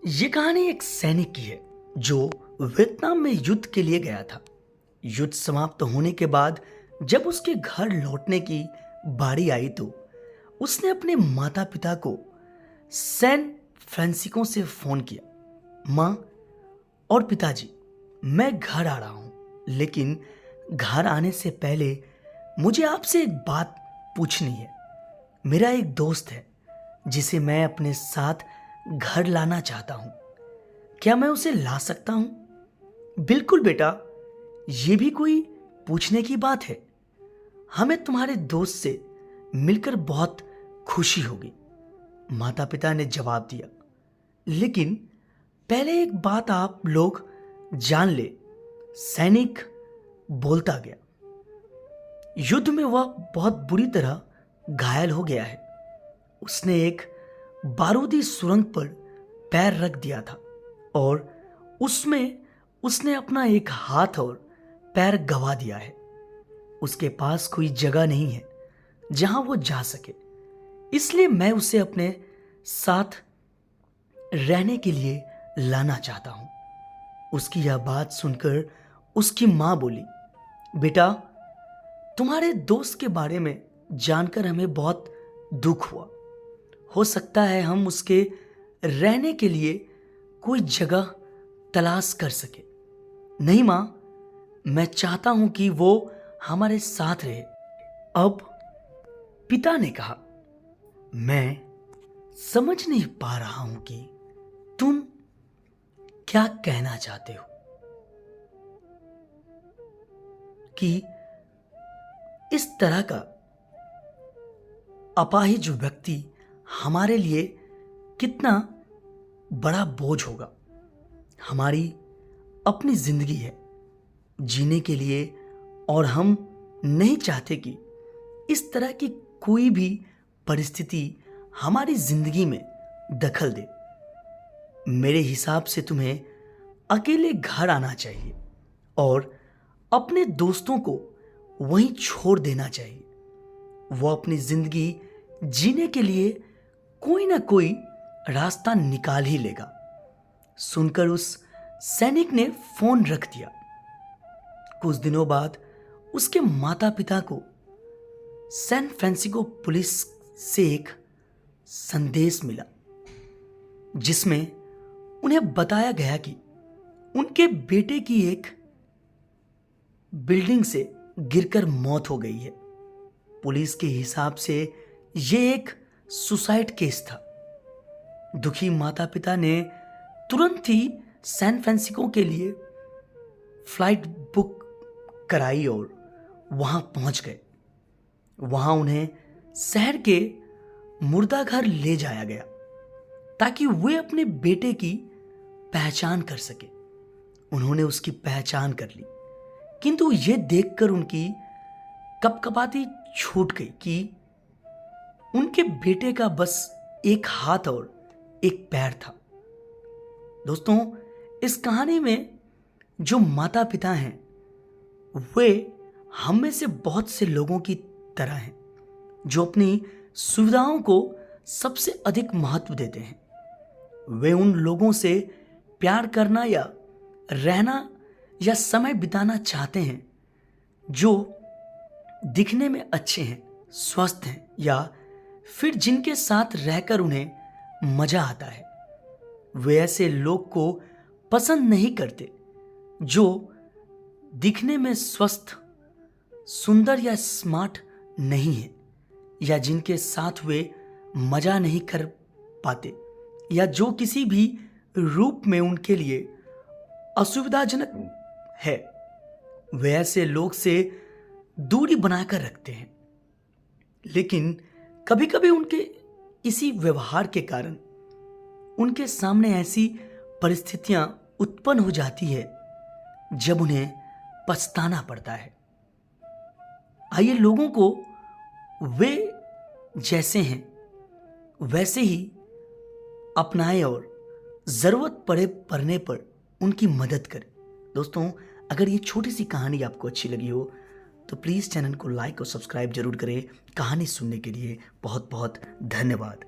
ये कहानी एक सैनिक की है जो वियतनाम में युद्ध के लिए गया था। युद्ध समाप्त होने के बाद जब उसके घर लौटने की बारी आई तो उसने अपने माता पिता को सैन फ्रांसिस्को से फोन किया। माँ और पिताजी, मैं घर आ रहा हूं, लेकिन घर आने से पहले मुझे आपसे एक बात पूछनी है। मेरा एक दोस्त है जिसे मैं अपने साथ घर लाना चाहता हूं। क्या मैं उसे ला सकता हूं? बिल्कुल बेटा, यह भी कोई पूछने की बात है। हमें तुम्हारे दोस्त से मिलकर बहुत खुशी होगी, माता पिता ने जवाब दिया। लेकिन पहले एक बात आप लोग जान ले, सैनिक बोलता गया। युद्ध में वह बहुत बुरी तरह घायल हो गया है। उसने एक बारूदी सुरंग पर पैर रख दिया था और उसमें उसने अपना एक हाथ और पैर गंवा दिया है। उसके पास कोई जगह नहीं है जहां वो जा सके, इसलिए मैं उसे अपने साथ रहने के लिए लाना चाहता हूं। उसकी यह बात सुनकर उसकी मां बोली, बेटा, तुम्हारे दोस्त के बारे में जानकर हमें बहुत दुख हुआ। हो सकता है हम उसके रहने के लिए कोई जगह तलाश कर सके। नहीं मां, मैं चाहता हूं कि वो हमारे साथ रहे। अब पिता ने कहा, मैं समझ नहीं पा रहा हूं कि तुम क्या कहना चाहते हो कि इस तरह का अपाहिज व्यक्ति हमारे लिए कितना बड़ा बोझ होगा। हमारी अपनी जिंदगी है जीने के लिए और हम नहीं चाहते कि इस तरह की कोई भी परिस्थिति हमारी जिंदगी में दखल दे। मेरे हिसाब से तुम्हें अकेले घर आना चाहिए और अपने दोस्तों को वहीं छोड़ देना चाहिए। वो अपनी जिंदगी जीने के लिए कोई ना कोई रास्ता निकाल ही लेगा। सुनकर उस सैनिक ने फोन रख दिया। कुछ दिनों बाद उसके माता पिता को सैन फ्रांसिस्को पुलिस से एक संदेश मिला जिसमें उन्हें बताया गया कि उनके बेटे की एक बिल्डिंग से गिरकर मौत हो गई है। पुलिस के हिसाब से यह एक सुसाइड केस था। दुखी माता पिता ने तुरंत ही सैन फ्रांसिस्को के लिए फ्लाइट बुक कराई और वहां पहुंच गए। वहां उन्हें शहर के मुर्दाघर ले जाया गया ताकि वे अपने बेटे की पहचान कर सके। उन्होंने उसकी पहचान कर ली, किंतु यह देखकर उनकी कपकपाती छूट गई कि उनके बेटे का बस एक हाथ और एक पैर था। दोस्तों, इस कहानी में जो माता पिता हैं वे हम में से बहुत से लोगों की तरह हैं जो अपनी सुविधाओं को सबसे अधिक महत्व देते हैं। वे उन लोगों से प्यार करना या रहना या समय बिताना चाहते हैं जो दिखने में अच्छे हैं, स्वस्थ हैं या फिर जिनके साथ रहकर उन्हें मजा आता है। वे ऐसे लोग को पसंद नहीं करते जो दिखने में स्वस्थ, सुंदर या स्मार्ट नहीं है या जिनके साथ वे मजा नहीं कर पाते या जो किसी भी रूप में उनके लिए असुविधाजनक है। वे ऐसे लोग से दूरी बनाकर रखते हैं। लेकिन कभी कभी उनके इसी व्यवहार के कारण उनके सामने ऐसी परिस्थितियां उत्पन्न हो जाती है जब उन्हें पछताना पड़ता है। आइए लोगों को वे जैसे हैं वैसे ही अपनाएं और जरूरत पड़ने पर उनकी मदद करें। दोस्तों, अगर ये छोटी सी कहानी आपको अच्छी लगी हो तो प्लीज़ चैनल को लाइक और सब्सक्राइब जरूर करें। कहानी सुनने के लिए बहुत बहुत धन्यवाद।